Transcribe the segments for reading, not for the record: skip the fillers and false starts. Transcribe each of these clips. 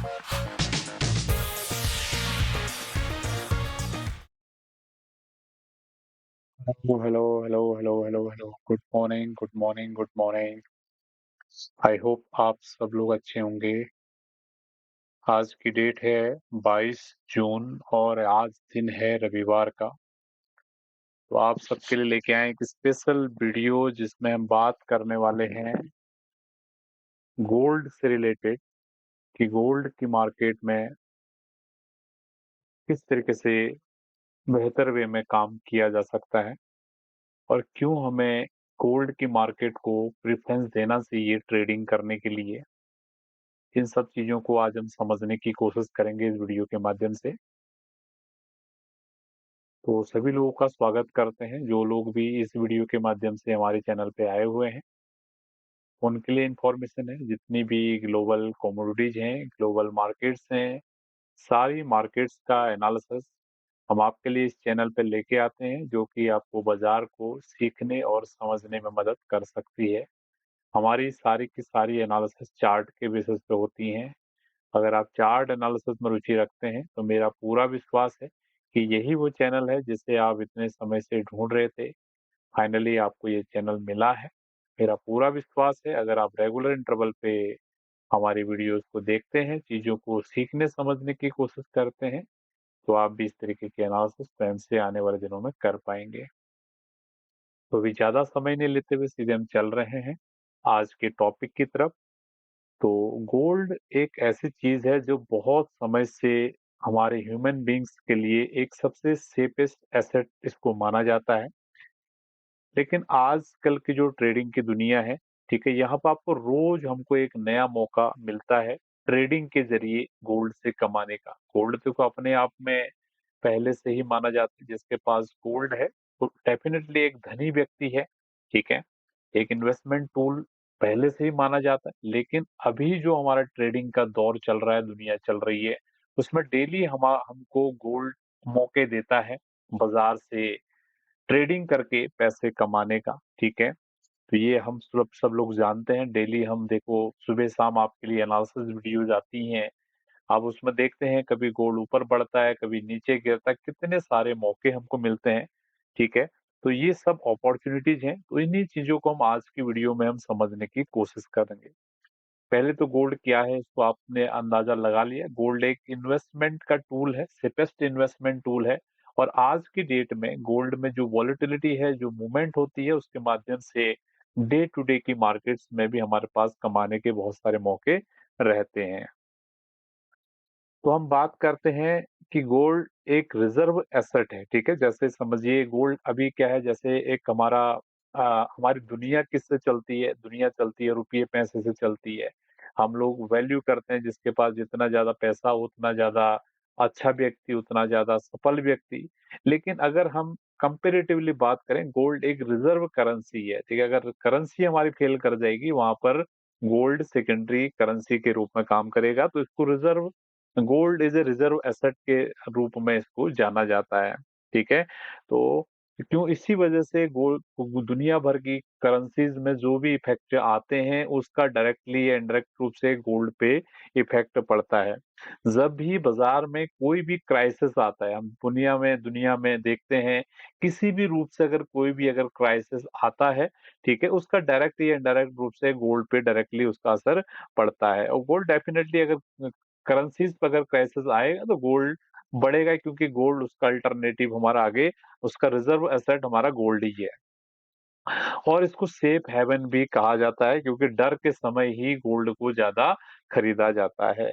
Hello hello hello hello hello hello good morning good morning good morning. I hope आप सब लोग अच्छे होंगे। आज की डेट है 22 जून और आज दिन है रविवार का। तो आप सबके लिए लेके आए एक स्पेशल वीडियो जिसमें हम बात करने वाले हैं गोल्ड से रिलेटेड कि गोल्ड की मार्केट में किस तरीके से बेहतर वे में काम किया जा सकता है और क्यों हमें गोल्ड की मार्केट को प्रेफरेंस देना चाहिए ट्रेडिंग करने के लिए। इन सब चीज़ों को आज हम समझने की कोशिश करेंगे इस वीडियो के माध्यम से। तो सभी लोगों का स्वागत करते हैं, जो लोग भी इस वीडियो के माध्यम से हमारे चैनल पे आए हुए हैं। उनके लिए इन्फॉर्मेशन है, जितनी भी ग्लोबल कमोडिटीज हैं, ग्लोबल मार्केट्स हैं, सारी मार्केट्स का एनालिसिस हम आपके लिए इस चैनल पे लेके आते हैं, जो कि आपको बाजार को सीखने और समझने में मदद कर सकती है। हमारी सारी की सारी एनालिसिस चार्ट के बेसिस पे होती हैं। अगर आप चार्ट एनालिसिस में रुचि रखते हैं, तो मेरा पूरा विश्वास है कि यही वो चैनल है जिसे आप इतने समय से ढूँढ रहे थे। फाइनली आपको ये चैनल मिला है। मेरा पूरा विश्वास है अगर आप रेगुलर इंटरवल पे हमारी वीडियोज़ को देखते हैं, चीज़ों को सीखने समझने की कोशिश करते हैं, तो आप भी इस तरीके की एनालिसिस स्वयं से आने वाले दिनों में कर पाएँगे। तो अभी ज़्यादा समय नहीं लेते हुए सीधे हम चल रहे हैं आज के टॉपिक की तरफ। तो गोल्ड एक ऐसी चीज है जो बहुत समय से हमारे ह्यूमन बींग्स के लिए एक सबसे सेफेस्ट एसेट इसको माना जाता है। लेकिन आजकल की जो ट्रेडिंग की दुनिया है, ठीक है, यहाँ पर आपको रोज हमको एक नया मौका मिलता है ट्रेडिंग के जरिए गोल्ड से कमाने का। गोल्ड तो अपने आप में पहले से ही माना जाता है, जिसके पास गोल्ड है वो डेफिनेटली एक धनी व्यक्ति है, ठीक है, एक इन्वेस्टमेंट टूल पहले से ही माना जाता है। लेकिन अभी जो हमारा ट्रेडिंग का दौर चल रहा है, दुनिया चल रही है, उसमें डेली हमको गोल्ड मौके देता है बाजार से ट्रेडिंग करके पैसे कमाने का, ठीक है। तो ये हम सब लोग जानते हैं। डेली हम देखो सुबह शाम आपके लिए एनालिसिस वीडियोज आती हैं, आप उसमें देखते हैं कभी गोल्ड ऊपर बढ़ता है, कभी नीचे गिरता है, कितने सारे मौके हमको मिलते हैं, ठीक है। तो ये सब अपॉर्चुनिटीज हैं, तो इन्हीं चीजों को हम आज की वीडियो में हम समझने की कोशिश करेंगे। पहले तो गोल्ड क्या है इसको आपने अंदाजा लगा लिया। गोल्ड एक इन्वेस्टमेंट का टूल है, सेफेस्ट इन्वेस्टमेंट टूल है। और आज की डेट में गोल्ड में जो वॉलेटिलिटी है, जो मूवमेंट होती है, उसके माध्यम से डे टू डे की मार्केट्स में भी हमारे पास कमाने के बहुत सारे मौके रहते हैं। तो हम बात करते हैं कि गोल्ड एक रिजर्व एसेट है, ठीक है। जैसे समझिए गोल्ड अभी क्या है, जैसे एक हमारी दुनिया किससे चलती है? दुनिया चलती है रुपये पैसे से चलती है। हम लोग वैल्यू करते हैं जिसके पास जितना ज्यादा पैसा उतना ज्यादा अच्छा व्यक्ति, उतना ज्यादा सफल व्यक्ति। लेकिन अगर हम कंपेरेटिवली बात करें, गोल्ड एक रिजर्व करेंसी है, ठीक है। अगर करेंसी हमारी फेल कर जाएगी, वहां पर गोल्ड सेकेंडरी करेंसी के रूप में काम करेगा। तो इसको reserve gold is a reserve asset के रूप में इसको जाना जाता है, ठीक है। तो क्यों इसी वजह से गोल्ड दुनिया भर की करेंसीज में जो भी इफेक्ट आते हैं, उसका डायरेक्टली या इनडायरेक्ट रूप से गोल्ड पे इफेक्ट पड़ता है। जब भी बाजार में कोई भी क्राइसिस आता है, हम दुनिया में देखते हैं, किसी भी रूप से अगर कोई भी अगर क्राइसिस आता है, ठीक है, उसका डायरेक्ट या इनडायरेक्ट रूप से गोल्ड पे डायरेक्टली उसका असर पड़ता है। और गोल्ड डेफिनेटली अगर करेंसीज पे अगर क्राइसिस आएगा तो गोल्ड बढ़ेगा, क्योंकि गोल्ड उसका अल्टरनेटिव हमारा आगे उसका रिजर्व एसेट हमारा गोल्ड ही है। और इसको सेफ हेवन भी कहा जाता है, क्योंकि डर के समय ही गोल्ड को ज्यादा खरीदा जाता है।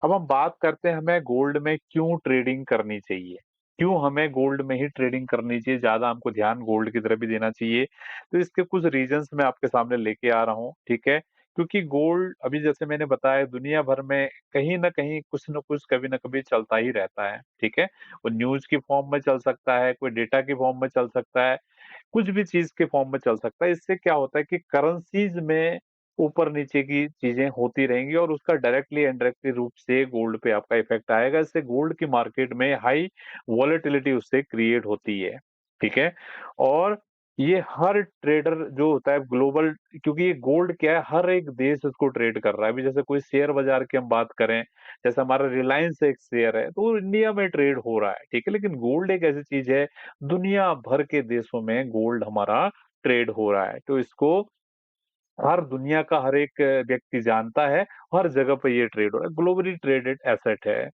अब हम बात करते हैं हमें गोल्ड में क्यों ट्रेडिंग करनी चाहिए, क्यों हमें गोल्ड में ही ट्रेडिंग करनी चाहिए, ज्यादा हमको ध्यान गोल्ड की तरफ भी देना चाहिए। तो इसके कुछ रीजंस मैं आपके सामने लेके आ रहा हूँ, ठीक है। क्योंकि गोल्ड अभी जैसे मैंने बताया दुनिया भर में कहीं ना कहीं कुछ न कुछ कभी ना कभी चलता ही रहता है, ठीक है। वो न्यूज की फॉर्म में चल सकता है, कोई डेटा की फॉर्म में चल सकता है, कुछ भी चीज के फॉर्म में चल सकता है। इससे क्या होता है कि करेंसीज में ऊपर नीचे की चीजें होती रहेंगी और उसका डायरेक्टली इनडायरेक्टली रूप से गोल्ड पे आपका इफेक्ट आएगा। इससे गोल्ड की मार्केट में हाई वॉलेटिलिटी उससे क्रिएट होती है, ठीक है। और ये हर ट्रेडर जो होता है ग्लोबल, क्योंकि ये गोल्ड क्या है, हर एक देश इसको ट्रेड कर रहा है। अभी जैसे कोई शेयर बाजार की हम बात करें, जैसे हमारा रिलायंस एक शेयर है, तो वो इंडिया में ट्रेड हो रहा है, ठीक है। लेकिन गोल्ड एक ऐसी चीज है, दुनिया भर के देशों में गोल्ड हमारा ट्रेड हो रहा है, तो इसको हर दुनिया का हर एक व्यक्ति जानता है। हर जगह पे ये ट्रेड हो रहा है, ग्लोबली ट्रेडेड एसेट है।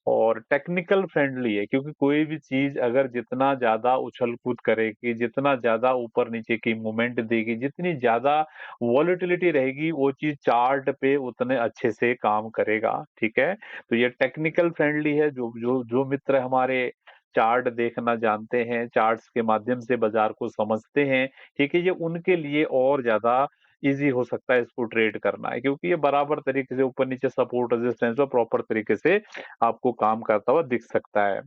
और टेक्निकल फ्रेंडली है, क्योंकि कोई भी चीज अगर जितना ज्यादा उछल कूद करेगी, जितना ज्यादा ऊपर नीचे की मूवमेंट देगी, जितनी ज्यादा वॉलेटिलिटी रहेगी, वो चीज चार्ट पे उतने अच्छे से काम करेगा, ठीक है। तो ये टेक्निकल फ्रेंडली है। जो जो जो मित्र हमारे चार्ट देखना जानते हैं, चार्ट्स के माध्यम से बाजार को समझते हैं, ठीक है, ये उनके लिए और ज्यादा इजी हो सकता है इसको ट्रेड करना है, क्योंकि ये बराबर तरीके से ऊपर नीचे सपोर्ट रेजिस्टेंस और प्रॉपर तरीके से आपको काम करता हुआ दिख सकता है।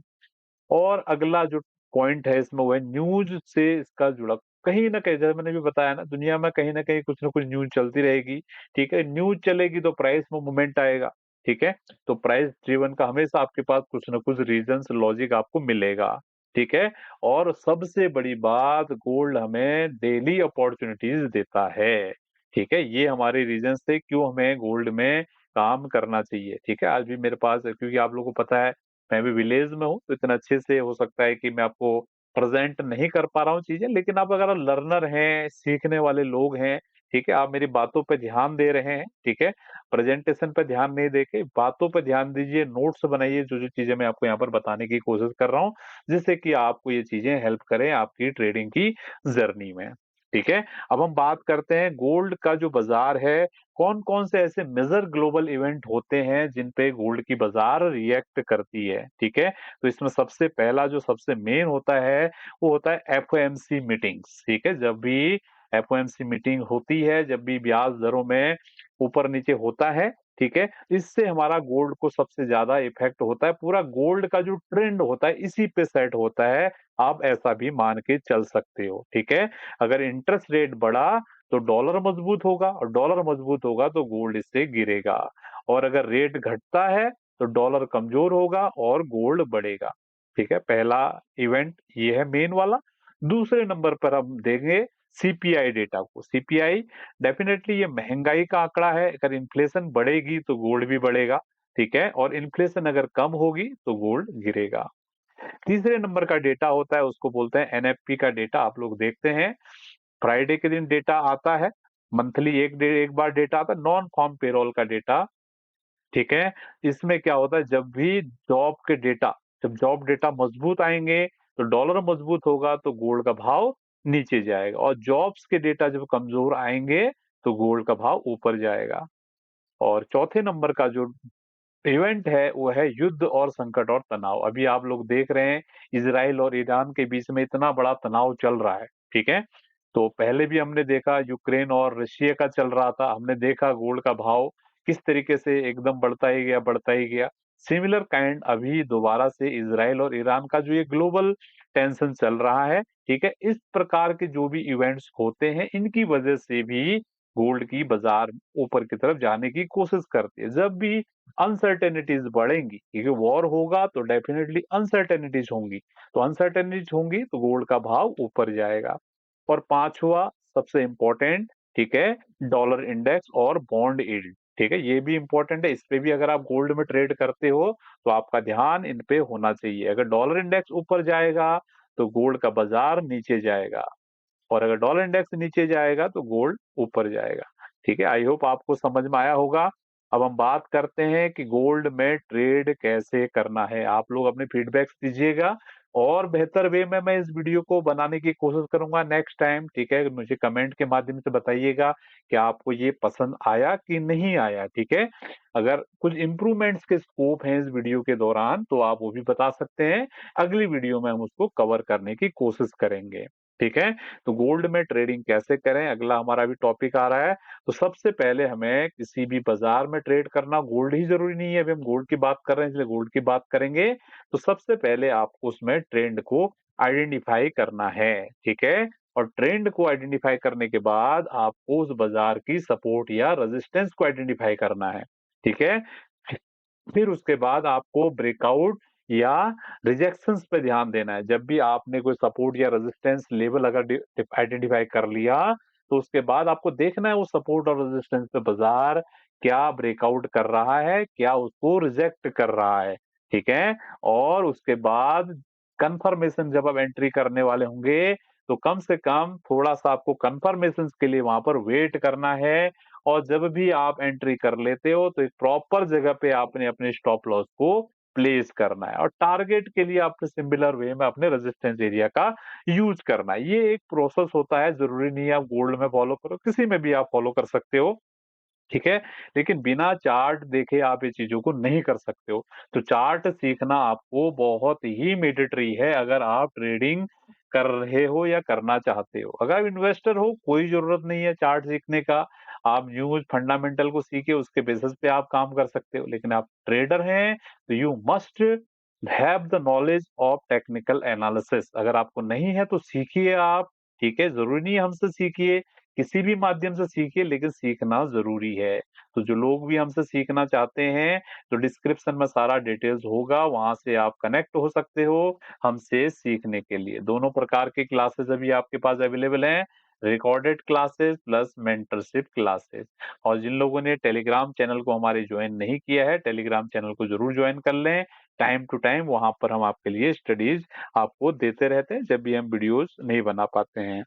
और अगला जो पॉइंट है इसमें, वो है न्यूज से इसका जुड़ा। कहीं ना कहीं, जैसे मैंने भी बताया ना, दुनिया में कहीं ना कहीं कुछ ना कुछ न्यूज चलती रहेगी, ठीक है। न्यूज चलेगी तो प्राइस में मूवमेंट आएगा, ठीक है। तो प्राइस ड्रिवन का हमेशा आपके पास कुछ ना कुछ रीजंस लॉजिक आपको मिलेगा, ठीक है। और सबसे बड़ी बात, गोल्ड हमें डेली अपॉर्चुनिटीज देता है, ठीक है। ये हमारे रीजंस थे क्यों हमें गोल्ड में काम करना चाहिए, ठीक है। आज भी मेरे पास, क्योंकि आप लोगों को पता है मैं भी विलेज में हूँ, तो इतना अच्छे से हो सकता है कि मैं आपको प्रेजेंट नहीं कर पा रहा हूँ चीजें, लेकिन आप अगर लर्नर हैं, सीखने वाले लोग हैं, ठीक है, आप मेरी बातों पे ध्यान दे रहे हैं, ठीक है, प्रेजेंटेशन पे ध्यान नहीं देके बातों पे ध्यान दीजिए, नोट्स बनाइए, जो जो चीजें मैं आपको यहाँ पर बताने की कोशिश कर रहा हूँ, जिससे कि आपको ये चीजें हेल्प करें आपकी ट्रेडिंग की जर्नी में, ठीक है। अब हम बात करते हैं गोल्ड का जो बाजार है, कौन कौन से ऐसे मेजर ग्लोबल इवेंट होते हैं जिन पे गोल्ड की बाजार रिएक्ट करती है, ठीक है। तो इसमें सबसे पहला जो सबसे मेन होता है, वो होता है एफओएमसी मीटिंग्स, ठीक है। जब भी एफओएमसी मीटिंग होती है, जब भी ब्याज दरों में ऊपर नीचे होता है, ठीक है, इससे हमारा गोल्ड को सबसे ज्यादा इफेक्ट होता है। पूरा गोल्ड का जो ट्रेंड होता है इसी पे सेट होता है, आप ऐसा भी मान के चल सकते हो, ठीक है। अगर इंटरेस्ट रेट बढ़ा तो डॉलर मजबूत होगा, और डॉलर मजबूत होगा तो गोल्ड इससे गिरेगा। और अगर रेट घटता है तो डॉलर कमजोर होगा और गोल्ड बढ़ेगा, ठीक है। पहला इवेंट ये है मेन वाला। दूसरे नंबर पर हम देंगे सीपीआई डेटा को। सीपीआई डेफिनेटली ये महंगाई का आंकड़ा है, अगर इन्फ्लेशन बढ़ेगी तो गोल्ड भी बढ़ेगा, ठीक है। और इन्फ्लेशन अगर कम होगी तो गोल्ड गिरेगा। तीसरे नंबर का डेटा होता है, उसको बोलते हैं एनएफपी का डेटा। आप लोग देखते हैं फ्राइडे के दिन डेटा आता है, मंथली एक बार डेटा आता है, नॉन फार्म पेरोल का डेटा, ठीक है। इसमें क्या होता है, जब भी जॉब के डेटा, जब जॉब डेटा मजबूत आएंगे तो डॉलर मजबूत होगा तो गोल्ड का भाव नीचे जाएगा, और जॉब्स के डेटा जब कमजोर आएंगे तो गोल्ड का भाव ऊपर जाएगा। और चौथे नंबर का जो इवेंट है वो है युद्ध और संकट और तनाव। अभी आप लोग देख रहे हैं इजराइल और ईरान के बीच में इतना बड़ा तनाव चल रहा है, ठीक है। तो पहले भी हमने देखा यूक्रेन और रशिया का चल रहा था, हमने देखा गोल्ड का भाव किस तरीके से एकदम बढ़ता ही गया, बढ़ता ही गया। सिमिलर काइंड अभी दोबारा से इजराइल और ईरान का जो ये ग्लोबल टेंशन चल रहा है, ठीक है, इस प्रकार के जो भी इवेंट्स होते हैं इनकी वजह से भी गोल्ड की बाजार ऊपर की तरफ जाने की कोशिश करती है। जब भी अनसर्टेनिटीज बढ़ेंगी, क्योंकि वॉर होगा तो डेफिनेटली अनसर्टेनिटीज होंगी, तो अनसर्टेनिटीज होंगी तो गोल्ड का भाव ऊपर जाएगा। और पांचवा सबसे इंपॉर्टेंट, ठीक है, डॉलर इंडेक्स और बॉन्ड यील्ड, ठीक है, ये भी इंपॉर्टेंट है। इस पे भी अगर आप गोल्ड में ट्रेड करते हो तो आपका ध्यान इन पे होना चाहिए। अगर डॉलर इंडेक्स ऊपर जाएगा तो गोल्ड का बाजार नीचे जाएगा, और अगर डॉलर इंडेक्स नीचे जाएगा तो गोल्ड ऊपर जाएगा, ठीक है। आई होप आपको समझ में आया होगा। अब हम बात करते हैं कि गोल्ड में ट्रेड कैसे करना है। आप लोग अपने फीडबैक्स दीजिएगा, और बेहतर वे में मैं इस वीडियो को बनाने की कोशिश करूंगा नेक्स्ट टाइम, ठीक है। मुझे कमेंट के माध्यम से बताइएगा कि आपको ये पसंद आया कि नहीं आया, ठीक है। अगर कुछ इम्प्रूवमेंट्स के स्कोप हैं इस वीडियो के दौरान तो आप वो भी बता सकते हैं, अगली वीडियो में हम उसको कवर करने की कोशिश करेंगे, ठीक है। तो गोल्ड में ट्रेडिंग कैसे करें, अगला हमारा अभी टॉपिक आ रहा है। तो सबसे पहले हमें किसी भी बाजार में ट्रेड करना, गोल्ड ही जरूरी नहीं है, अभी हम गोल्ड की बात कर रहे हैं इसलिए गोल्ड की बात करेंगे। तो सबसे पहले आपको उसमें ट्रेंड को आइडेंटिफाई करना है, ठीक है। और ट्रेंड को आइडेंटिफाई करने के बाद आपको उस बाजार की सपोर्ट या रेजिस्टेंस को आइडेंटिफाई करना है, ठीक है। फिर उसके बाद आपको ब्रेकआउट या रिजेक्शंस पे ध्यान देना है। जब भी आपने कोई सपोर्ट या रेजिस्टेंस लेवल अगर आइडेंटिफाई कर लिया, तो उसके बाद आपको देखना है वो सपोर्ट और रेजिस्टेंस पे बाजार क्या ब्रेकआउट कर रहा है, क्या उसको रिजेक्ट कर रहा है, ठीक है? और उसके बाद कन्फर्मेशन जब आप एंट्री करने वाले होंगे, तो कम से कम थोड़ा-सा आपको कन्फर्मेशंस के लिए वहाँ पर वेट करना है। और जब भी आप एंट्री कर लेते हो, तो एक प्रॉपर जगह पे आपने अपने स्टॉप लॉस को प्लेस करना है और टारगेट के लिए आपने सिमिलर वे में अपने रेजिस्टेंस एरिया का यूज करना है। ये एक प्रोसेस होता है, ज़रूरी नहीं है आप गोल्ड में फॉलो करो, किसी में भी आप फॉलो कर सकते हो। ठीक है? लेकिन बिना चार्ट देखे आप ये चीज़ों को नहीं कर सकते हो। तो चार्ट सीखना आपको बहुत ही मैंडेटरी है अगर आप ट्रेडिंग कर रहे हो या करना चाहते हो। अगर आप इन्वेस्टर हो कोई ज़रूरत नहीं है चार्ट सीखने का। आप न्यूज़ फंडामेंटल को सीखे उसके बेसिस पे आप काम कर सकते हो। लेकिन आप ट्रेडर हैं तो you must have the knowledge of technical analysis. अगर आपको नहीं है तो सीखिए आप, ठीक है? ज़रूरी नहीं है हमसे सीखिए, किसी भी माध्यम से सीखिए लेकिन सीखना ज़रूरी है। तो जो लोग भी हमसे सीखना चाहते हैं, तो डिस्क्रिप्शन में सारा डिटेल्स होगा, वहाँ से आप कनेक्ट हो सकते हो हमसे सीखने के लिए। दोनों प्रकार के क्लासेस अभी आपके पास अवेलेबल हैं, recorded classes plus mentorship classes. और जिन लोगों ने टेलीग्राम चैनल को हमारे जॉइन नहीं किया है, टेलीग्राम चैनल को ज़रूर जॉइन कर लें। टाइम टू टाइम वहाँ पर हम आपके लिए स्टडीज़ आपको देते रहते हैं, जब भी हम वीडियोज़ नहीं बना पाते हैं।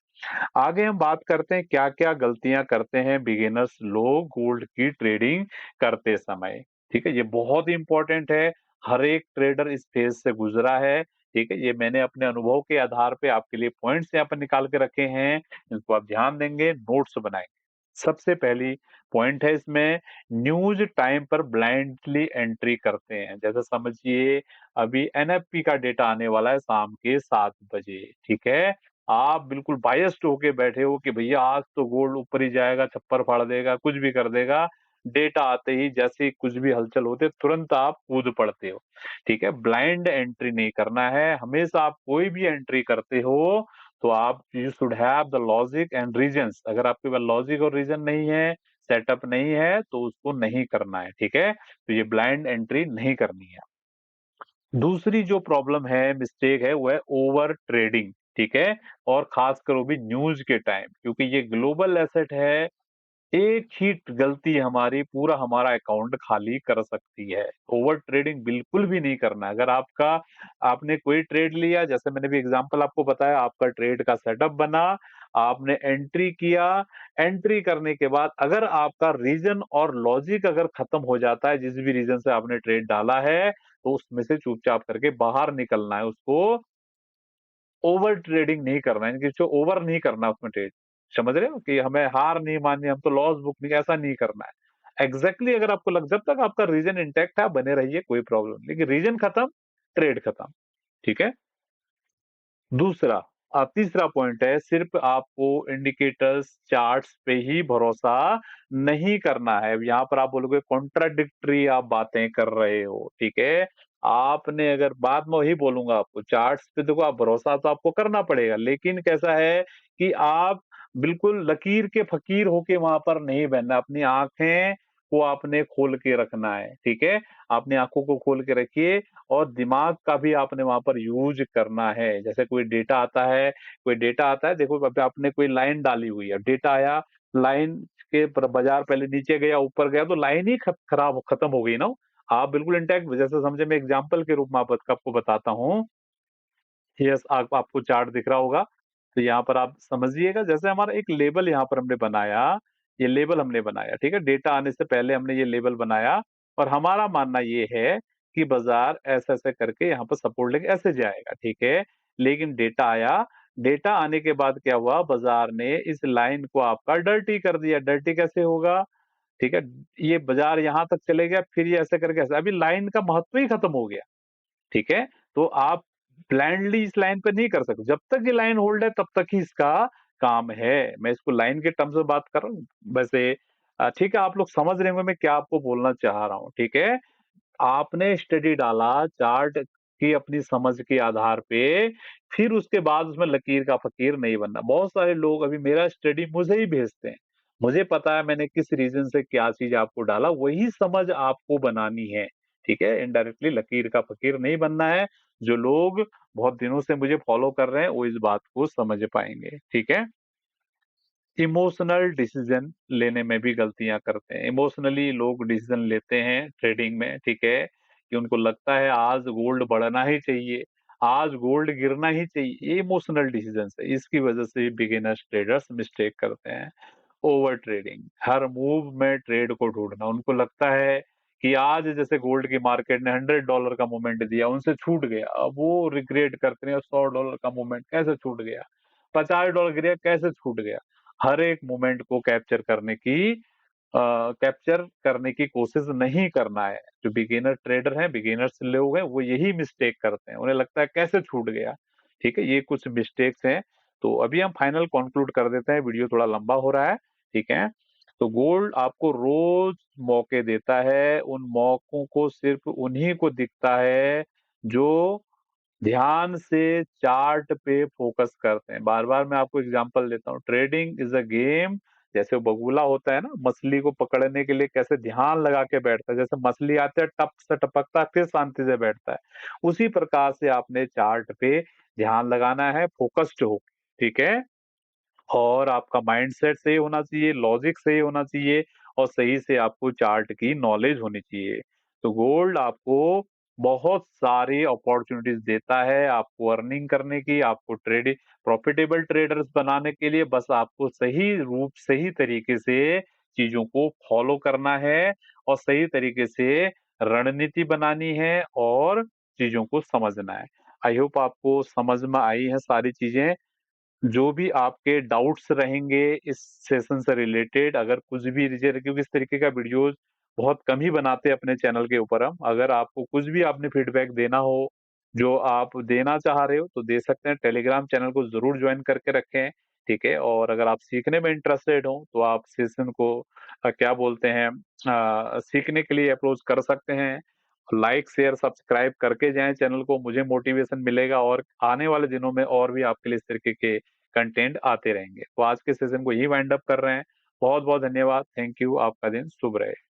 आगे हम बात करते हैं क्या-क्या गलतियां करते हैं बिगिनर्स लोग गोल्ड की ट्रेडिंग करते समय। ठीक है, ये बहुत ही इंपॉर्टेंट है। हर एक ट्रेडर इस फेज से गुजरा है। ठीक है, ये मैंने अपने अनुभव के आधार पे आपके लिए पॉइंट्स यहाँ पर निकाल के रखे हैं। इनको आप ध्यान देंगे, नोट्स बनाएंगे। सबसे पहली पॉइंट है इसमें, न्यूज टाइम पर ब्लाइंडली एंट्री करते हैं। जैसे समझिए अभी एनएफपी का डेटा आने वाला है शाम के 7 बजे, ठीक है? आप बिल्कुल बायस्ड होके बैठे हो कि भैया आज तो गोल्ड ऊपर ही जाएगा, छप्पर फाड़ देगा, कुछ भी कर देगा। डेटा आते ही जैसे ही कुछ भी हलचल होती है, तुरंत आप कूद पड़ते हो। ठीक है? ब्लाइंड एंट्री नहीं करना है। हमेशा आप कोई भी एंट्री करते हो, तो आप you should have the logic and reasons. अगर आपके पास लॉजिक और रीजन नहीं है, सेटअप नहीं है, तो उसको नहीं करना है। ठीक है? तो ये ब्लाइंड एंट्री नहीं करनी है। दूसरी जो प्रॉब्लम है, मिस्टेक है, वो है ओवर ट्रेडिंग, ठीक है? और खासकर वो भी न्यूज़ के टाइम, क्योंकि ये ग्लोबल एसेट है, एक ही गलती हमारी पूरा हमारा अकाउंट खाली कर सकती है। ओवर ट्रेडिंग बिल्कुल भी नहीं करना है। अगर आपने कोई ट्रेड लिया, जैसे मैंने भी एग्जांपल आपको बताया, आपका ट्रेड का सेटअप बना, आपने एंट्री किया, एंट्री करने के बाद अगर आपका रीजन और लॉजिक अगर खत्म हो जाता है, जिस भी रीजन से आपने ट्रेड डाला है, तो उसमें से चुपचाप करके बाहर निकलना है। उसको ओवर ट्रेडिंग नहीं करना है, यानी कि जो ओवर नहीं करना उसमें ट्रेड। समझ रहे हो कि हमें हार नहीं माननी, हम तो लॉस बुक नहीं, ऐसा नहीं करना है। एग्ज़ैक्टली अगर आपको लग जब तक आपका रीज़न इंटैक्ट है, आप बने रहिए, कोई प्रॉब्लम नहीं। लेकिन रीज़न खत्म, ट्रेड खत्म। ठीक है? दूसरा तीसरा पॉइंट है, सिर्फ आपको इंडिकेटर्स, चार्ट्स पे ही भरोसा नहीं करना है। यहाँ पर आप बोलोगे कॉन्ट्राडिक्टरी आप बातें कर रहे हो, ठीक है? आपने अगर बाद में वही बोलूँगा आपको, चार्ट्स पे देखो आप भरोसा तो आपको करना पड़ेगा, लेकिन कैसा है कि आप बिल्कुल लकीर के फ़कीर होके वहाँ पर नहीं बैठना। अपनी आँखें को आपने खोल के रखना है, ठीक है? अपनी आँखों को खोल के रखिए और दिमाग का भी आपने वहाँ पर यूज़ करना है। जैसे कोई डेटा आता है, देखो अब आपने कोई लाइन डाली हुई है, डेटा आया, लाइन के पर बाज़ार पहले नीचे गया, ऊपर गया, तो लाइन ही खत्म हो गई ना वो। आप बिल्कुल इंटैक्ट, जैसे समझिए मैं एग्ज़ाम्पल के रूप में आपको बताता हूँ। यस, आप आपको चार्ट दिख रहा होगा। तो यहाँ पर आप समझिएगा, जैसे हमारा एक लेबल यहाँ पर हमने बनाया, ये लेबल हमने बनाया, ठीक है? डेटा आने से पहले हमने ये लेबल बनाया और हमारा मानना ये है कि बाज़ार ऐसे-ऐसे करके यहाँ पर सपोर्ट लेके ऐसे जाएगा, ठीक है? लेकिन डेटा आया, डेटा आने के बाद क्या हुआ, बाज़ार ने इस लाइन को आपका डर्टी कर दिया। डर्टी कैसे होगा? ठीक है? ये बाज़ार यहाँ तक चले गया, फिर ये ऐसे करके ऐसे, अभी लाइन का महत्व ही खत्म हो गया। ठीक है? तो आप ब्लाइंडली इस लाइन पे नहीं कर सकते। जब तक ये लाइन होल्ड है तब तक ही इसका काम है। मैं इसको लाइन के टर्म्स में बात कर रहा हूँ। वैसे ठीक है, आप लोग समझ रहे होंगे मैं क्या आपको बोलना चाह रहा हूँ, ठीक है? आपने स्टडी डाला चार्ट की अपनी समझ के आधार पे, फिर उसके बाद उसमें लकीर का फ़कीर नहीं बनना। बहुत सारे लोग अभी मेरा स्टडी मुझे ही भेजते हैं। मुझे पता है मैंने किस रीज़न से क्या चीज़ आपको डाला, वही समझ आपको बनानी है। ठीक है? इनडायरेक्टली लकीर का फ़कीर नहीं बनना है। जो लोग बहुत दिनों से मुझे फ़ॉलो कर रहे हैं, वो इस बात को समझ पाएँगे, ठीक है? इमोशनल डिसीजन लेने में भी गलतियाँ करते हैं। इमोशनली लोग डिसीजन लेते हैं ट्रेडिंग में, ठीक है? कि उनको लगता है आज गोल्ड बढ़ना ही चाहिए, आज गोल्ड गिरना ही चाहिए, ये इमोशनल डिसीजंस है। इसकी वजह से बिगिनर्स ट्रेडर्स मिस्टेक करते हैं। ओवर ट्रेडिंग, हर मूव में ट्रेड को ढूँढना, उनको लगता है कि आज जैसे गोल्ड की मार्केट ने $100 का मूवमेंट दिया, उनसे छूट गया। अब वो रिग्रेट करते हैं $100 का मूवमेंट कैसे छूट गया? $50 गिरा कैसे छूट गया? हर एक मोमेंट को कैप्चर करने की कोशिश नहीं करना है। जो बिगिनर ट्रेडर हैं, बिगिनर्स लोग हैं, वो यही मिस्टेक करते हैं। उन्हें लगता है कैसे छूट गया, ठीक है? ये कुछ मिस्टेक्स हैं। तो अभी हम फाइनल कॉन्क्लूड कर देते हैं, वीडियो थोड़ा लंबा हो रहा है, ठीक है? तो गोल्ड आपको रोज़ मौके देता है, उन मौकों को सिर्फ़ उन्हीं को दिखता है जो ध्यान से चार्ट पे फ़ोकस करते हैं। बार-बार मैं आपको एग्ज़ाम्पल देता हूँ, ट्रेडिंग इज़ अ गेम। जैसे वो बगुला होता है ना, मछली को पकड़ने के लिए कैसे ध्यान लगा के बैठता है, जैसे मछली आती है, टप से टपकता है, फिर शांति से बैठता है। उसी प्रकार से आपने चार्ट पे ध्यान लगाना है, फ़ोकस्ड होके, ठीक है? और आपका माइंडसेट सही होना चाहिए, लॉजिक सही होना चाहिए और सही से आपको चार्ट की नॉलेज होनी चाहिए। तो गोल्ड आपको बहुत सारी अपॉर्च्युनिटीज़ देता है, आपको अर्निंग करने की, आपको प्रॉफिटेबल ट्रेडर्स बनाने के लिए बस आपको सही तरीके से चीज़ों को फॉलो करना है और सही तरीके से रणनीति बनानी है और चीज़ों को समझना है। आई होप आपको समझ में आई हैं सारी चीज़ें। जो भी आपके डाउट्स रहेंगे इस सेशन से रिलेटेड, अगर कुछ भी रिजर क्योंकि इस तरीके का वीडियोज़ बहुत कम ही बनाते हैं अपने चैनल के ऊपर हम। अगर आपको कुछ भी आपने फीडबैक देना हो, जो आप देना चाह रहे हो, तो दे सकते हैं। टेलीग्राम चैनल को ज़रूर जॉइन करके रखें, ठीक है? और अगर आप सीखने में इंटरेस्टेड हो, तो आप सेशन को क्या बोलते हैं सीखने के लिए अप्रोच कर सकते हैं। लाइक, शेयर, सब्सक्राइब करके जाएँ चैनल को, मुझे मोटिवेशन मिलेगा और आने वाले दिनों में और भी आपके लिए इस तरीके के कंटेंट आते रहेंगे। तो आज के सेशन को यहीं वाइंड अप कर रहे हैं। बहुत-बहुत धन्यवाद। Thank you. आपका दिन शुभ रहे।